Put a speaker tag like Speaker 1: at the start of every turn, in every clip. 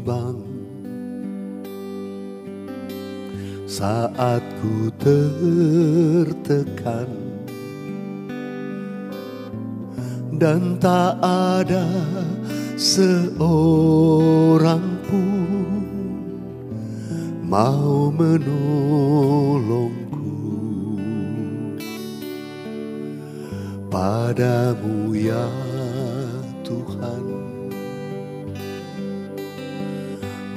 Speaker 1: bimbang saat ku tertekan, dan tak ada seorang pun mau menolongku. Padamu ya Tuhan,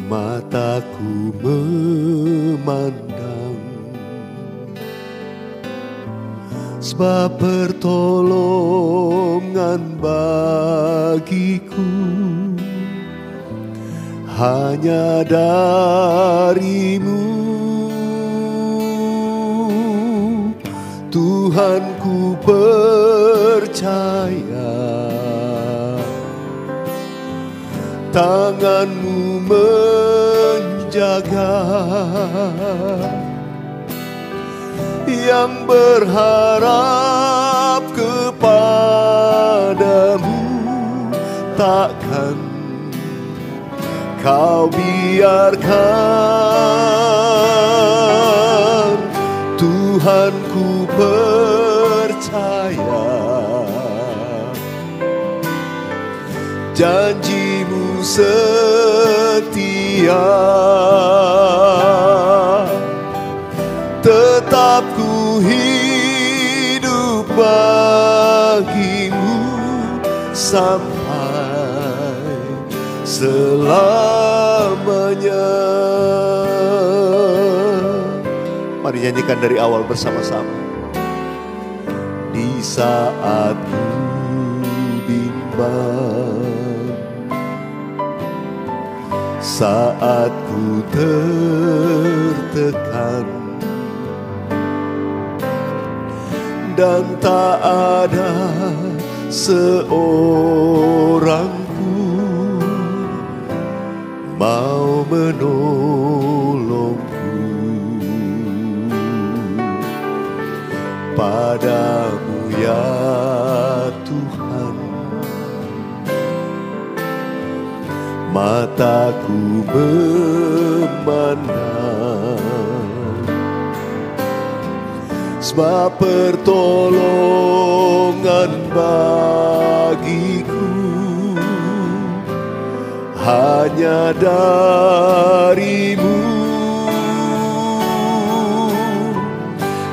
Speaker 1: mataku memandang, sebab pertolongan bagiku hanya darimu. Tuhan, ku percaya tangan-Mu menjaga, yang berharap kepadamu takkan Kau biarkan. Tuhan, ku percaya janji-Mu setia, tetap ku hidup bagimu sampai selamanya. Mari nyanyikan dari awal bersama-sama. Di saat ku bimbang, saat ku tertekan, dan tak ada seorang pun mau menolongku. Padamu ya Tuhan, mataku memandang, sebab pertolongan bagiku hanya darimu.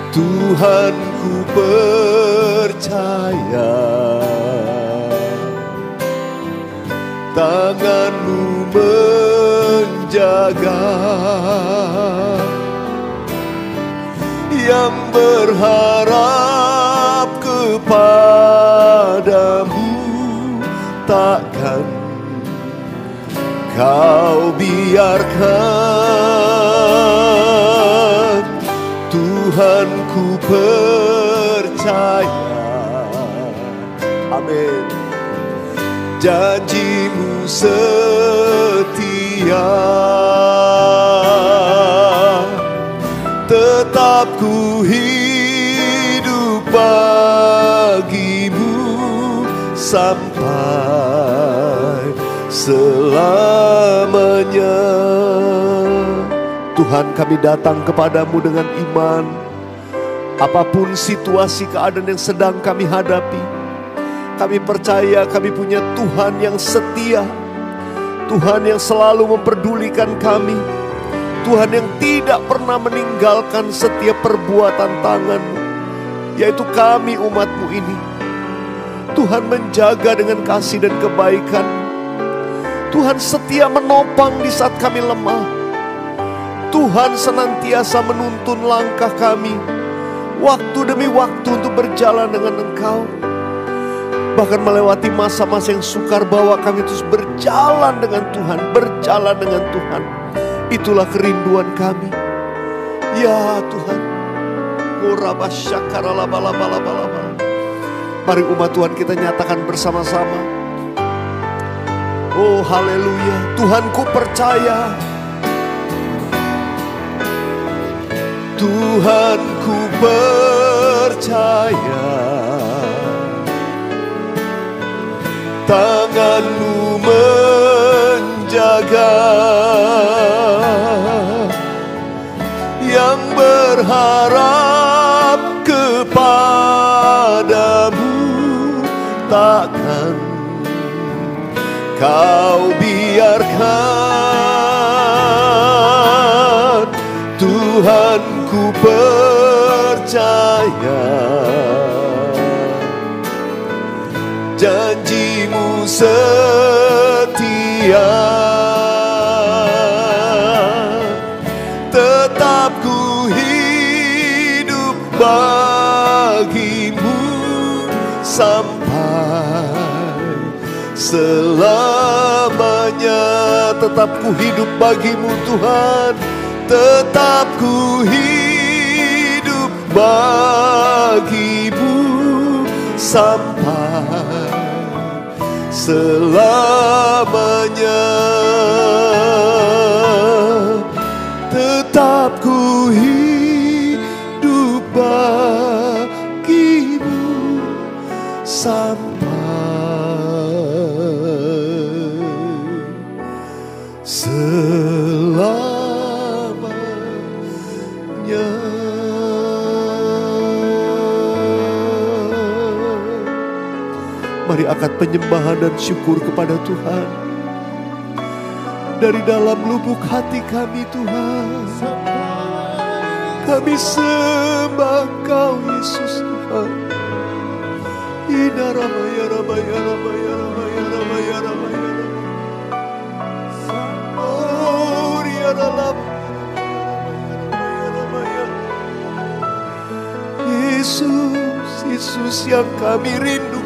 Speaker 1: Tuhan, ku percaya tangan-Mu menjaga, yang berharap kepadamu takkan Kau biarkan. Tuhan, ku percaya, amin, janji-Mu setia, tetap ku hidup bagimu sampai selamanya. Tuhan, kami datang kepadamu dengan iman. Apapun situasi keadaan yang sedang kami hadapi, kami percaya kami punya Tuhan yang setia, Tuhan yang selalu memperdulikan kami, Tuhan yang tidak pernah meninggalkan setiap perbuatan tangan-Mu, yaitu kami umat-Mu ini. Tuhan menjaga dengan kasih dan kebaikan. Tuhan setia menopang di saat kami lemah. Tuhan senantiasa menuntun langkah kami waktu demi waktu untuk berjalan dengan Engkau. Bahkan melewati masa-masa yang sukar, bahwa kami terus berjalan dengan Tuhan, berjalan dengan Tuhan. Itulah kerinduan kami. Ya Tuhan. Mari umat Tuhan kita nyatakan bersama-sama. Oh haleluya. Tuhan, ku percaya. Tuhan, ku percaya tangan-Mu menjaga, menjaga, yang berharap kepadamu, takkan kau biarkan. Tuhan, ku percaya janjimu setia, tetap ku hidup bagimu sampai selamanya. Tetap ku hidup bagimu Tuhan, tetap ku hidup bagimu sampai selamanya. Tetap ku hidup bagimu sampai selamanya. Mari angkat penyembahan dan syukur kepada Tuhan dari dalam lubuk hati kami. Tuhan, kami sembah Kau Yesus Tuhan. Ina ramaya ramaya ramaya ramaya ramaya ramaya. Oh ria ramaya ramaya. Yesus, Yesus yang kami rindukan.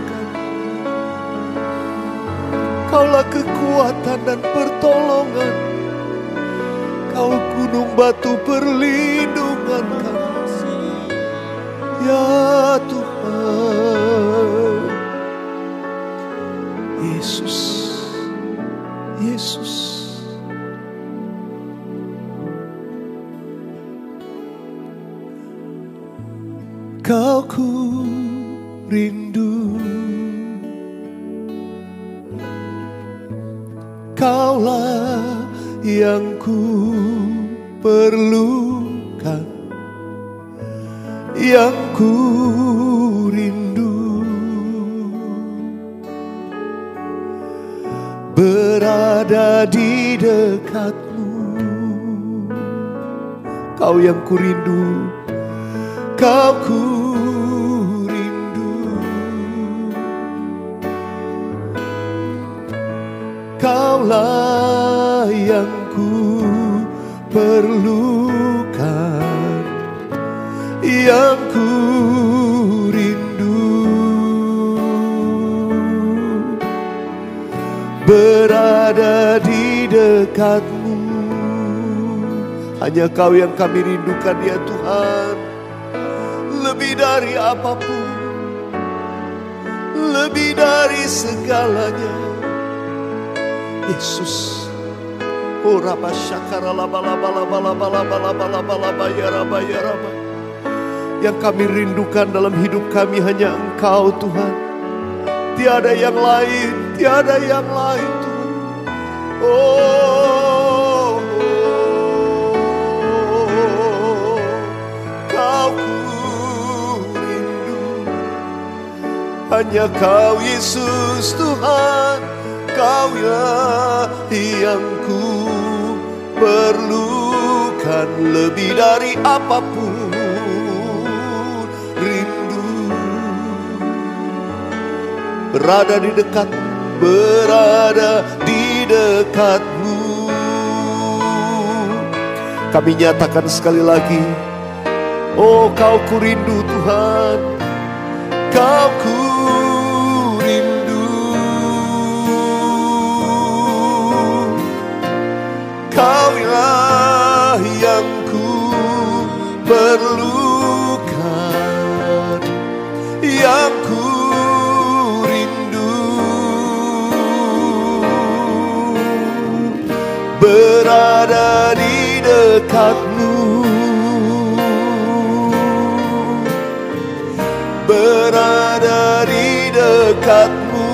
Speaker 1: Kaulah kekuatan dan pertolongan, Kau gunung batu perlindungan kami, ya Tuhan. Yesus, Yesus. Kau ku rindu, Kaulah yang ku perlukan, yang ku rindu. Berada di dekatmu, Kau yang ku rindu, Kau ku Kaulah yang ku perlukan, yang ku rindu. Berada di dekatmu, hanya Kau yang kami rindukan ya Tuhan. Lebih dari apapun, lebih dari segalanya. Yesus, oh Rabba Syakara Laba Laba Laba Laba Laba Laba Laba Laba Ya Rabba Ya Rabba. Yang kami rindukan dalam hidup kami hanya Engkau Tuhan. Tiada yang lain, tiada yang lain Tuhan. Oh, Kau ku rindu, hanya Kau Yesus Tuhan. Kau yang ku perlukan, lebih dari apapun rindu. Berada di dekatmu, berada di dekatmu. Kami nyatakan sekali lagi, oh Kau ku rindu Tuhan, Kau ku rindu. Kaulah yang ku perlukan, yang ku rindu. Berada di dekatmu, berada di dekatmu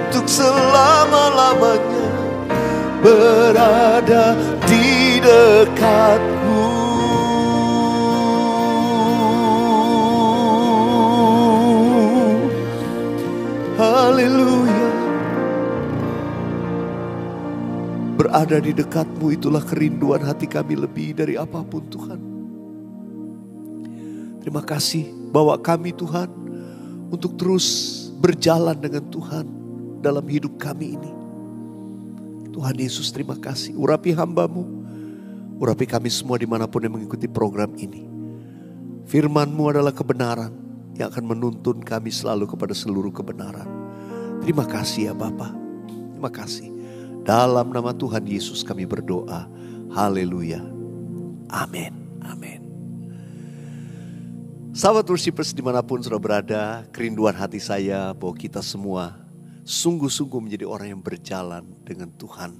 Speaker 1: untuk selama-lamanya. berada di dekatmu. Haleluya. Berada di dekatmu itulah kerinduan hati kami lebih dari apapun Tuhan. Terima kasih bawa kami Tuhan untuk terus berjalan dengan Tuhan dalam hidup kami ini. Tuhan Yesus terima kasih. Urapi hamba-Mu, urapi kami semua dimanapun yang mengikuti program ini. Firman-Mu adalah kebenaran yang akan menuntun kami selalu kepada seluruh kebenaran. Terima kasih ya Bapa. Terima kasih. Dalam nama Tuhan Yesus kami berdoa. Haleluya. Amin. Amin. Sahabat worshipers dimanapun saudara berada, kerinduan hati saya bahwa kita semua sungguh-sungguh menjadi orang yang berjalan dengan Tuhan.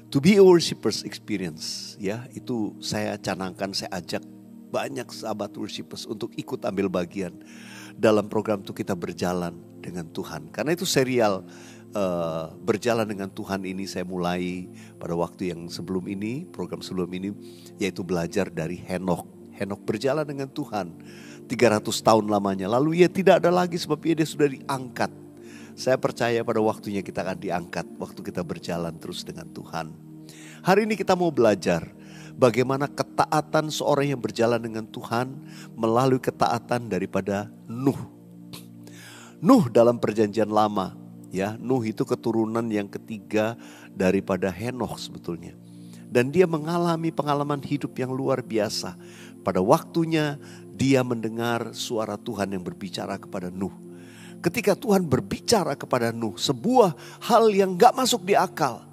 Speaker 1: To be a worshipers experience, ya itu saya canangkan, saya ajak banyak sahabat worshipers untuk ikut ambil bagian dalam program itu kita berjalan dengan Tuhan. Karena itu serial berjalan dengan Tuhan ini saya mulai pada waktu yang sebelum ini, program sebelum ini, yaitu belajar dari Henokh. Henokh berjalan dengan Tuhan 300 tahun lamanya. Lalu ia tidak ada lagi sebab dia sudah diangkat. Saya percaya pada waktunya kita akan diangkat waktu kita berjalan terus dengan Tuhan. Hari ini kita mau belajar bagaimana ketaatan seorang yang berjalan dengan Tuhan melalui ketaatan daripada Nuh. Nuh dalam perjanjian lama, ya, Nuh itu keturunan yang ketiga daripada Henokh sebetulnya. Dan dia mengalami pengalaman hidup yang luar biasa. Pada waktunya dia mendengar suara Tuhan yang berbicara kepada Nuh. Ketika Tuhan berbicara kepada Nuh, sebuah hal yang gak masuk di akal.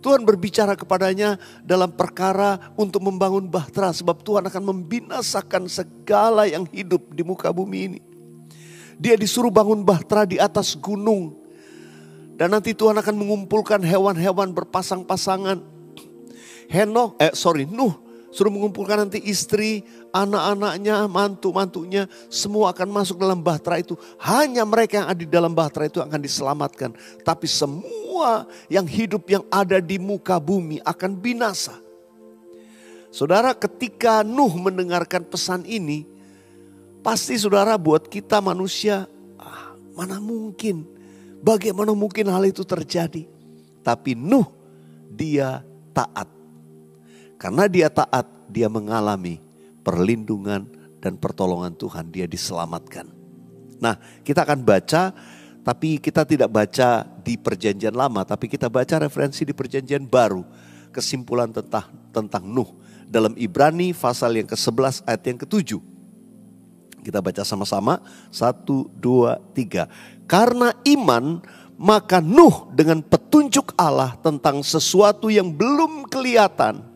Speaker 1: Tuhan berbicara kepadanya dalam perkara untuk membangun bahtera. Sebab Tuhan akan membinasakan segala yang hidup di muka bumi ini. Dia disuruh bangun bahtera di atas gunung. Dan nanti Tuhan akan mengumpulkan hewan-hewan berpasang-pasangan. Nuh suruh mengumpulkan nanti istri, anak-anaknya, mantu-mantunya, semua akan masuk dalam bahtera itu. Hanya mereka yang ada di dalam bahtera itu akan diselamatkan. Tapi semua yang hidup yang ada di muka bumi akan binasa. Saudara, ketika Nuh mendengarkan pesan ini, pasti saudara buat kita manusia, mana mungkin, bagaimana mungkin hal itu terjadi. Tapi Nuh, dia taat. Karena dia taat, dia mengalami perlindungan dan pertolongan Tuhan. Dia diselamatkan. Nah, kita akan baca, tapi kita tidak baca di perjanjian lama, tapi kita baca referensi di perjanjian baru. Kesimpulan tentang Nuh. Dalam Ibrani pasal yang ke-11 ayat yang ke-7. Kita baca sama-sama. 1, 2, 3. Karena iman, maka Nuh dengan petunjuk Allah tentang sesuatu yang belum kelihatan,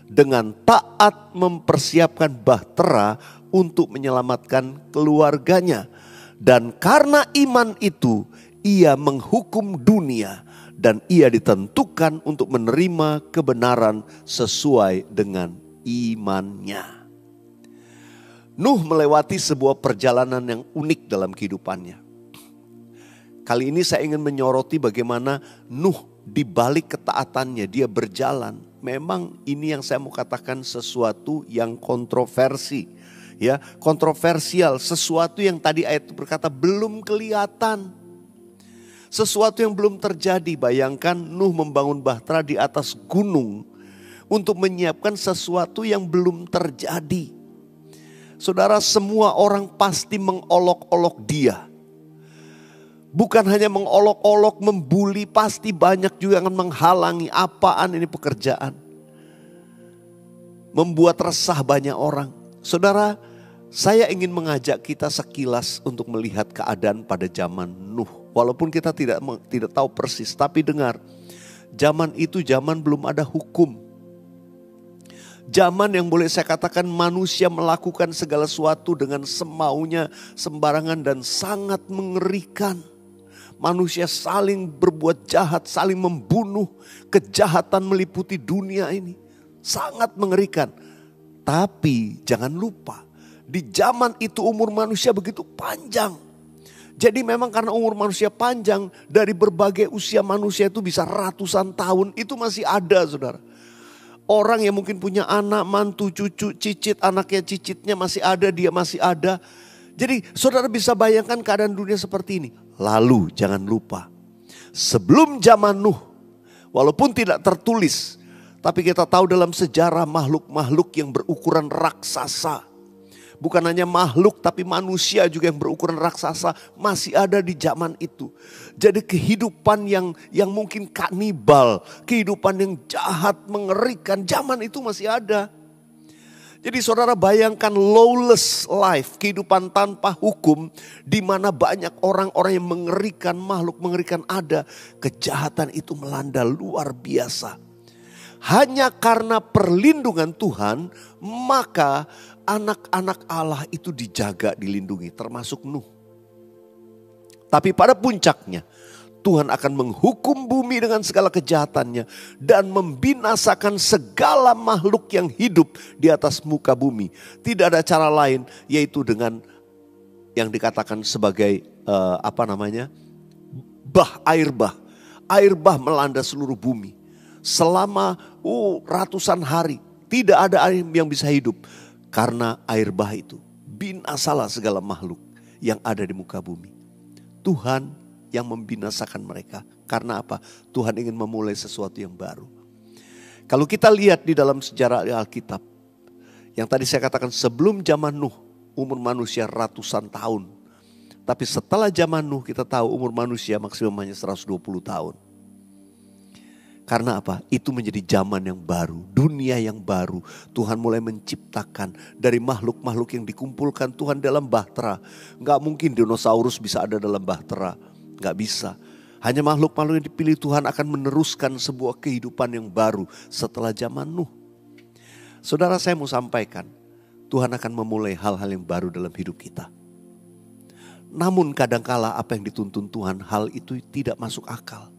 Speaker 1: dengan taat mempersiapkan bahtera untuk menyelamatkan keluarganya. Dan karena iman itu, ia menghukum dunia dan ia ditentukan untuk menerima kebenaran sesuai dengan imannya. Nuh melewati sebuah perjalanan yang unik dalam kehidupannya. Kali ini saya ingin menyoroti bagaimana Nuh di balik ketaatannya dia berjalan. Memang ini yang saya mau katakan sesuatu yang kontroversi. Ya, kontroversial, sesuatu yang tadi ayat itu berkata belum kelihatan. Sesuatu yang belum terjadi. Bayangkan Nuh membangun bahtera di atas gunung untuk menyiapkan sesuatu yang belum terjadi. Saudara, semua orang pasti mengolok-olok dia. Bukan hanya mengolok-olok, membuli, pasti banyak juga yang menghalangi. Apaan ini pekerjaan? Membuat resah banyak orang. Saudara, saya ingin mengajak kita sekilas untuk melihat keadaan pada zaman Nuh. Walaupun kita tidak tahu persis, tapi dengar. Zaman itu zaman belum ada hukum. Zaman yang boleh saya katakan manusia melakukan segala sesuatu dengan semaunya, sembarangan dan sangat mengerikan. Manusia saling berbuat jahat, saling membunuh. Kejahatan meliputi dunia ini. Sangat mengerikan. Tapi jangan lupa, di zaman itu umur manusia begitu panjang. Jadi memang karena umur manusia panjang, dari berbagai usia manusia itu bisa ratusan tahun, itu masih ada saudara. Orang yang mungkin punya anak, mantu, cucu, cicit, anaknya cicitnya masih ada, dia masih ada. Jadi saudara bisa bayangkan keadaan dunia seperti ini. Lalu jangan lupa, sebelum zaman Nuh, walaupun tidak tertulis, tapi kita tahu dalam sejarah makhluk-makhluk yang berukuran raksasa. Bukan hanya makhluk tapi manusia juga yang berukuran raksasa masih ada di zaman itu. Jadi kehidupan yang mungkin kanibal, kehidupan yang jahat, mengerikan, zaman itu masih ada. Jadi saudara bayangkan lawless life, kehidupan tanpa hukum, di mana banyak orang-orang yang mengerikan, makhluk mengerikan ada. Kejahatan itu melanda luar biasa. Hanya karena perlindungan Tuhan, maka anak-anak Allah itu dijaga, dilindungi, termasuk Nuh. Tapi pada puncaknya, Tuhan akan menghukum bumi dengan segala kejahatannya dan membinasakan segala makhluk yang hidup di atas muka bumi. Tidak ada cara lain, yaitu dengan yang dikatakan sebagai air bah. Air bah melanda seluruh bumi. Selama ratusan hari tidak ada air yang bisa hidup. Karena air bah itu binasalah segala makhluk yang ada di muka bumi. Tuhan yang membinasakan mereka. Karena apa? Tuhan ingin memulai sesuatu yang baru. Kalau kita lihat di dalam sejarah Alkitab, yang tadi saya katakan sebelum zaman Nuh, umur manusia ratusan tahun. Tapi setelah zaman Nuh kita tahu umur manusia maksimum hanya 120 tahun. Karena apa? Itu menjadi zaman yang baru, dunia yang baru. Tuhan mulai menciptakan dari makhluk-makhluk yang dikumpulkan Tuhan dalam bahtera. Gak mungkin dinosaurus bisa ada dalam bahtera. Gak bisa. Hanya makhluk-makhluk yang dipilih Tuhan akan meneruskan sebuah kehidupan yang baru setelah zaman Nuh. Saudara, saya mau sampaikan, Tuhan akan memulai hal-hal yang baru dalam hidup kita. Namun kadangkala apa yang dituntun Tuhan, hal itu tidak masuk akal.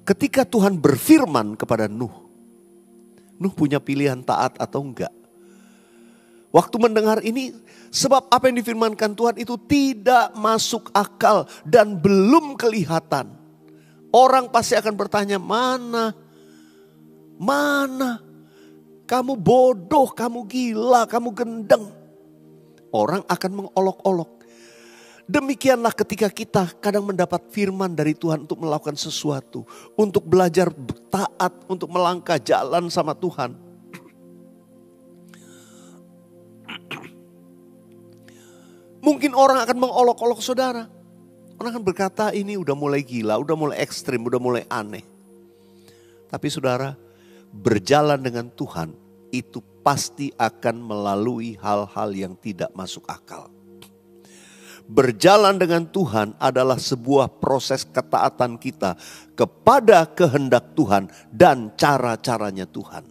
Speaker 1: Ketika Tuhan berfirman kepada Nuh, Nuh punya pilihan taat atau enggak. Waktu mendengar ini, sebab apa yang difirmankan Tuhan itu tidak masuk akal dan belum kelihatan. Orang pasti akan bertanya, mana? Kamu bodoh, kamu gila, kamu gendeng. Orang akan mengolok-olok. Demikianlah ketika kita kadang mendapat firman dari Tuhan untuk melakukan sesuatu. Untuk belajar taat, untuk melangkah jalan sama Tuhan. Mungkin orang akan mengolok-olok saudara. Orang akan berkata ini udah mulai gila, udah mulai ekstrim, udah mulai aneh. Tapi saudara, berjalan dengan Tuhan itu pasti akan melalui hal-hal yang tidak masuk akal. Berjalan dengan Tuhan adalah sebuah proses ketaatan kita kepada kehendak Tuhan dan cara-caranya Tuhan.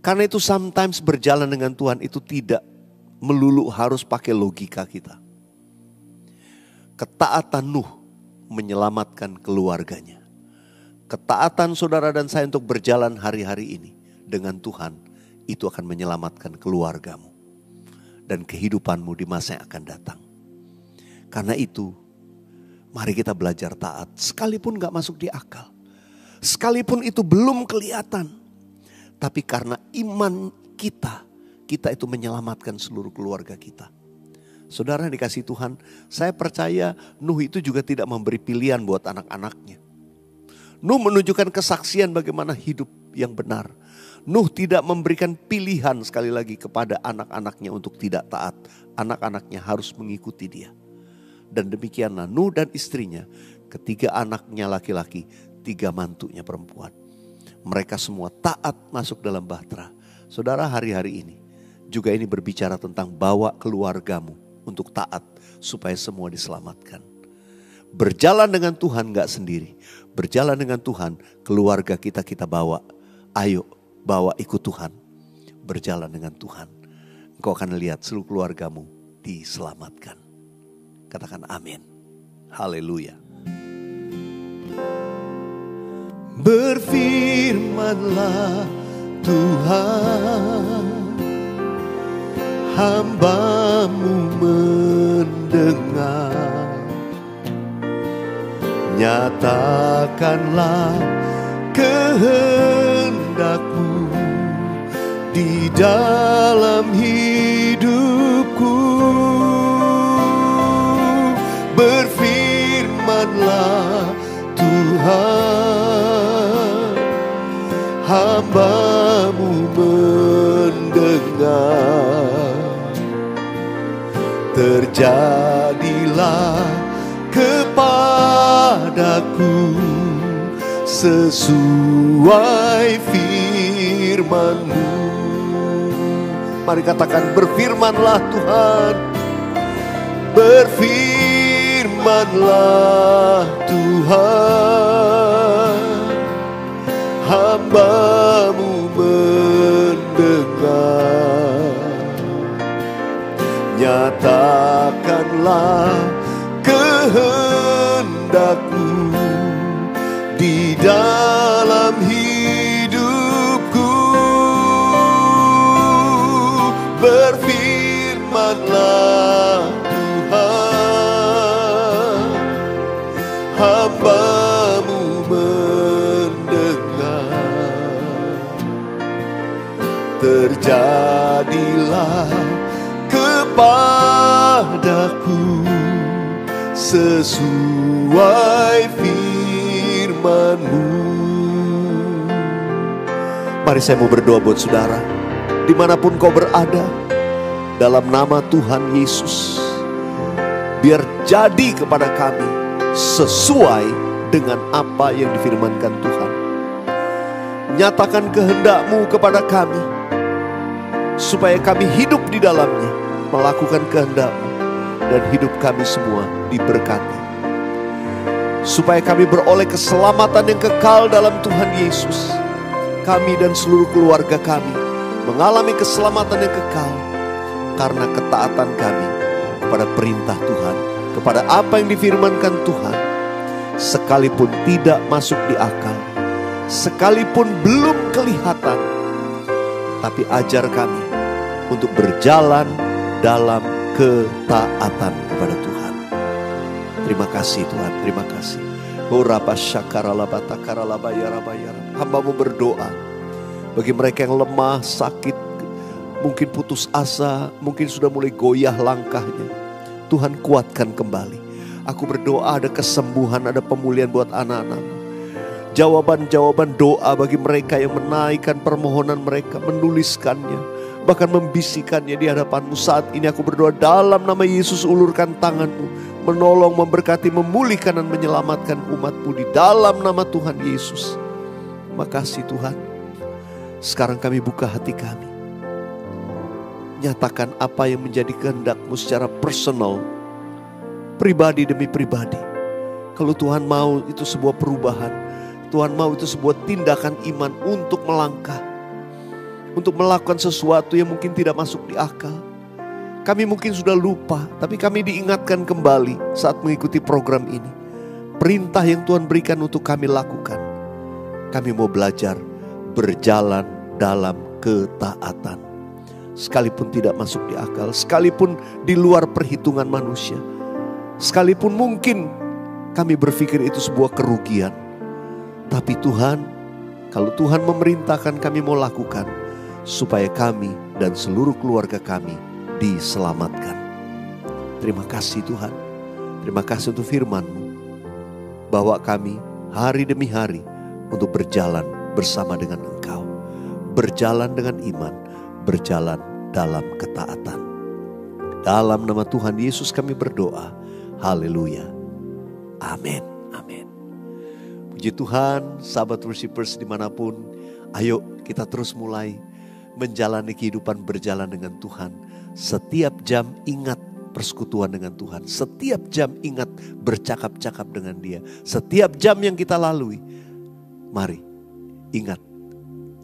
Speaker 1: Karena itu sometimes berjalan dengan Tuhan itu tidak melulu harus pakai logika kita. Ketaatan Nuh menyelamatkan keluarganya. Ketaatan saudara dan saya untuk berjalan hari-hari ini dengan Tuhan itu akan menyelamatkan keluargamu dan kehidupanmu di masa yang akan datang. Karena itu, mari kita belajar taat. Sekalipun gak masuk di akal. Sekalipun itu belum kelihatan. Tapi karena iman kita itu menyelamatkan seluruh keluarga kita. Saudara dikasih Tuhan, saya percaya Nuh itu juga tidak memberi pilihan buat anak-anaknya. Nuh menunjukkan kesaksian bagaimana hidup yang benar. Nuh tidak memberikan pilihan sekali lagi kepada anak-anaknya untuk tidak taat. Anak-anaknya harus mengikuti dia. Dan demikianlah Nuh dan istrinya, ketiga anaknya laki-laki, 3 mantunya perempuan. Mereka semua taat masuk dalam bahtera. Saudara, hari-hari ini juga ini berbicara tentang bawa keluargamu untuk taat supaya semua diselamatkan. Berjalan dengan Tuhan gak sendiri. Berjalan dengan Tuhan, keluarga kita bawa. Ayo. Bawa ikut Tuhan, berjalan dengan Tuhan. Engkau akan lihat seluruh keluargamu diselamatkan. Katakan amin. Haleluya. Berfirmanlah Tuhan, hamba-Mu mendengar. Nyatakanlah kehendak-Mu di dalam hidupku. Berfirmanlah Tuhan, hamba-Mu mendengar. Terjadilah kepadaku sesuai firman-Mu. Mari katakan, berfirmanlah Tuhan, berfirmanlah Tuhan, hamba-Mu mendengar. Nyatakanlah kehendak-Mu di dalam hidupku. Berfirmanlah Tuhan, hamba-Mu mendengar. Terjadilah kepadaku sesuai firman-Mu. Mari saya mau berdoa buat saudara, dimanapun kau berada, dalam nama Tuhan Yesus, biar jadi kepada kami sesuai dengan apa yang difirmankan Tuhan. Nyatakan kehendak-Mu kepada kami, supaya kami hidup di dalamnya, melakukan kehendak-Mu, dan hidup kami semua diberkati. Supaya kami beroleh keselamatan yang kekal dalam Tuhan Yesus. Kami dan seluruh keluarga kami mengalami keselamatan yang kekal karena ketaatan kami kepada perintah Tuhan, kepada apa yang difirmankan Tuhan. Sekalipun tidak masuk di akal, sekalipun belum kelihatan, tapi ajar kami untuk berjalan dalam ketaatan kepada Tuhan. Terima kasih Tuhan, terima kasih. Hamba-Mu berdoa bagi mereka yang lemah, sakit, mungkin putus asa, mungkin sudah mulai goyah langkahnya. Tuhan kuatkan kembali. Aku berdoa ada kesembuhan, ada pemulihan buat anak-anak-Mu. Jawaban-jawaban doa bagi mereka yang menaikkan permohonan mereka, menuliskannya, bahkan membisikannya di hadapan-Mu. Saat ini aku berdoa dalam nama Yesus, ulurkan tangan-Mu, menolong, memberkati, memulihkan dan menyelamatkan umat-Mu di dalam nama Tuhan Yesus. Makasih Tuhan. Sekarang kami buka hati kami. Nyatakan apa yang menjadi kehendak-Mu secara personal, pribadi demi pribadi. Kalau Tuhan mau itu sebuah perubahan, Tuhan mau itu sebuah tindakan iman untuk melangkah, untuk melakukan sesuatu yang mungkin tidak masuk di akal. Kami mungkin sudah lupa, tapi kami diingatkan kembali saat mengikuti program ini. Perintah yang Tuhan berikan untuk kami lakukan. Kami mau belajar berjalan dalam ketaatan. Sekalipun tidak masuk di akal, sekalipun di luar perhitungan manusia, sekalipun mungkin kami berpikir itu sebuah kerugian. Tapi Tuhan, kalau Tuhan memerintahkan, kami mau lakukan, supaya kami dan seluruh keluarga kami diselamatkan. Terima kasih Tuhan. Terima kasih untuk firman-Mu, bawa kami hari demi hari untuk berjalan bersama dengan Engkau, berjalan dengan iman, berjalan dalam ketaatan. Dalam nama Tuhan Yesus kami berdoa. Haleluya. Amin. Amin. Puji Tuhan, sahabat worshipers dimanapun, ayo kita terus mulai menjalani kehidupan berjalan dengan Tuhan. Setiap jam ingat persekutuan dengan Tuhan. Setiap jam ingat bercakap-cakap dengan Dia. Setiap jam yang kita lalui, mari ingat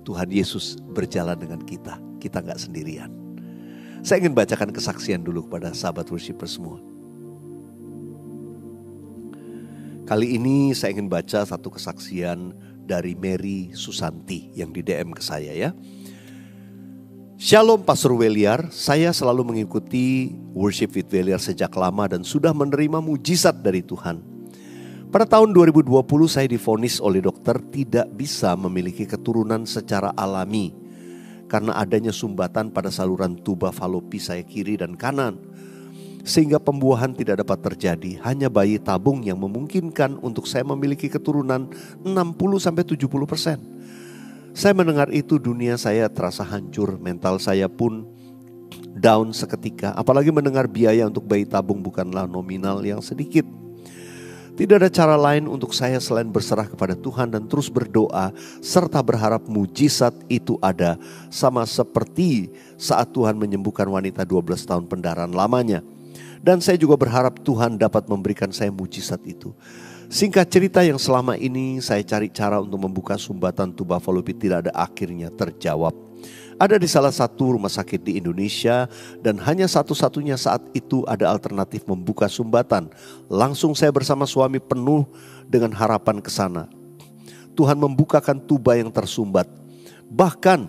Speaker 1: Tuhan Yesus berjalan dengan kita. Kita gak sendirian. Saya ingin bacakan kesaksian dulu kepada sahabat worshipers semua. Kali ini saya ingin baca satu kesaksian dari Mary Susanti yang di DM ke saya ya. Shalom Pastor Weliar, saya selalu mengikuti Worship with Weliar sejak lama dan sudah menerima mujizat dari Tuhan. Pada tahun 2020 saya divonis oleh dokter tidak bisa memiliki keturunan secara alami karena adanya sumbatan pada saluran tuba falopi saya kiri dan kanan. Sehingga pembuahan tidak dapat terjadi, hanya bayi tabung yang memungkinkan untuk saya memiliki keturunan 60-70%. Saya mendengar itu, dunia saya terasa hancur, mental saya pun down seketika. Apalagi mendengar biaya untuk bayi tabung bukanlah nominal yang sedikit. Tidak ada cara lain untuk saya selain berserah kepada Tuhan dan terus berdoa serta berharap mujizat itu ada, sama seperti saat Tuhan menyembuhkan wanita 12 tahun pendarahan lamanya. Dan saya juga berharap Tuhan dapat memberikan saya mujizat itu. Singkat cerita, yang selama ini saya cari cara untuk membuka sumbatan tuba falopi tidak ada akhirnya terjawab. Ada di salah satu rumah sakit di Indonesia dan hanya satu-satunya saat itu ada alternatif membuka sumbatan. Langsung saya bersama suami penuh dengan harapan ke sana. Tuhan membukakan tuba yang tersumbat. Bahkan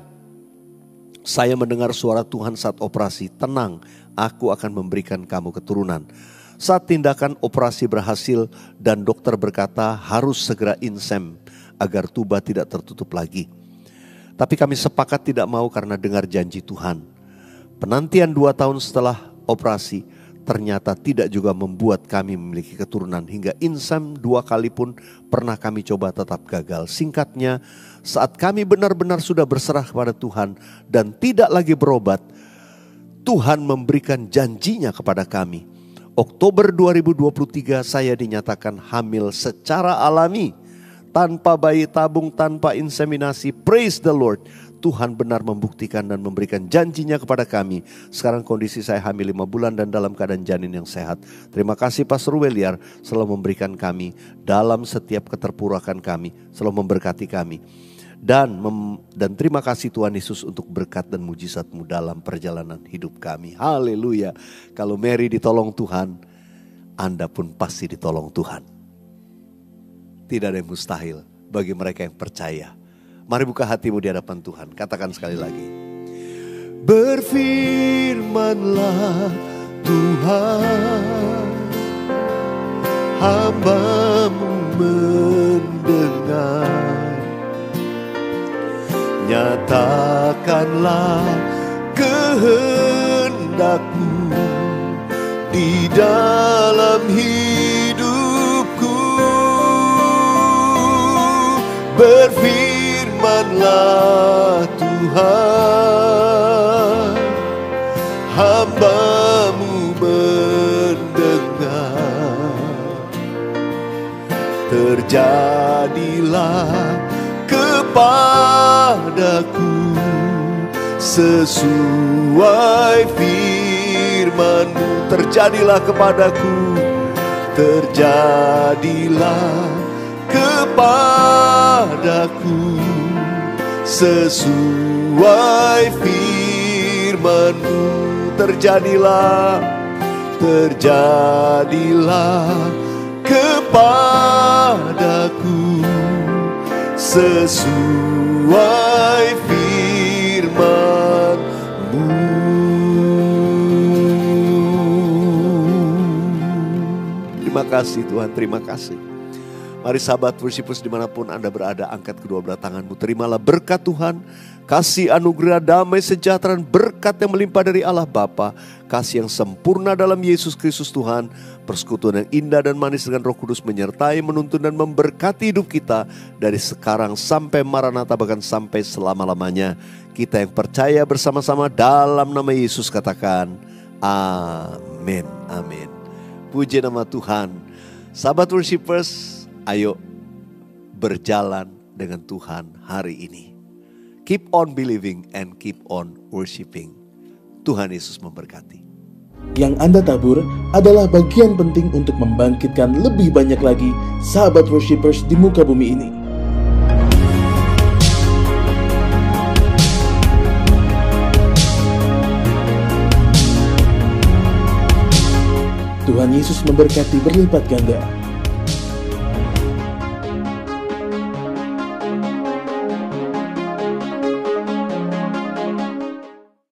Speaker 1: saya mendengar suara Tuhan saat operasi, "Tenang, aku akan memberikan kamu keturunan." Saat tindakan operasi berhasil dan dokter berkata harus segera insem agar tuba tidak tertutup lagi. Tapi kami sepakat tidak mau karena dengar janji Tuhan. Penantian 2 tahun setelah operasi ternyata tidak juga membuat kami memiliki keturunan. Hingga insem 2 kali pun pernah kami coba tetap gagal. Singkatnya, saat kami benar-benar sudah berserah kepada Tuhan dan tidak lagi berobat, Tuhan memberikan janjinya kepada kami. Oktober 2023 saya dinyatakan hamil secara alami. Tanpa bayi tabung, tanpa inseminasi. Praise the Lord. Tuhan benar membuktikan dan memberikan janjinya kepada kami. Sekarang kondisi saya hamil 5 bulan dan dalam keadaan janin yang sehat. Terima kasih Pastor Weliar selalu memberikan kami dalam setiap keterpurakan kami, selalu memberkati kami. Dan terima kasih Tuhan Yesus untuk berkat dan mujizat-Mu dalam perjalanan hidup kami. Haleluya. Kalau Mary ditolong Tuhan, Anda pun pasti ditolong Tuhan. Tidak ada yang mustahil bagi mereka yang percaya. Mari buka hatimu di hadapan Tuhan. Katakan sekali lagi. Berfirmanlah Tuhan, hamba-Mu mendengar. Nyatakanlah kehendak-Mu di dalam hidupku. Berfirmanlah Tuhan, hamba-Mu mendengar. Terjadilah kepadaku sesuai firman-Mu. Terjadilah kepadaku, terjadilah kepadaku sesuai firman-Mu. Terjadilah kepadaku sesuai firman-Mu. Terima kasih Tuhan, terima kasih. Mari sahabat worshipers dimanapun Anda berada, angkat kedua belah tanganmu. Terimalah berkat Tuhan, kasih anugerah damai sejahtera dan berkat yang melimpah dari Allah Bapa, kasih yang sempurna dalam Yesus Kristus Tuhan, persekutuan yang indah dan manis dengan Roh Kudus menyertai, menuntun dan memberkati hidup kita dari sekarang sampai Maranatha, bahkan sampai selama-lamanya. Kita yang percaya bersama-sama dalam nama Yesus katakan amin, amin. Puji nama Tuhan. Sahabat worshipers, ayo berjalan dengan Tuhan hari ini. Keep on believing and keep on worshiping. Tuhan Yesus memberkati.
Speaker 2: Yang Anda tabur adalah bagian penting untuk membangkitkan lebih banyak lagi sahabat worshipers di muka bumi ini. Tuhan Yesus memberkati berlipat ganda.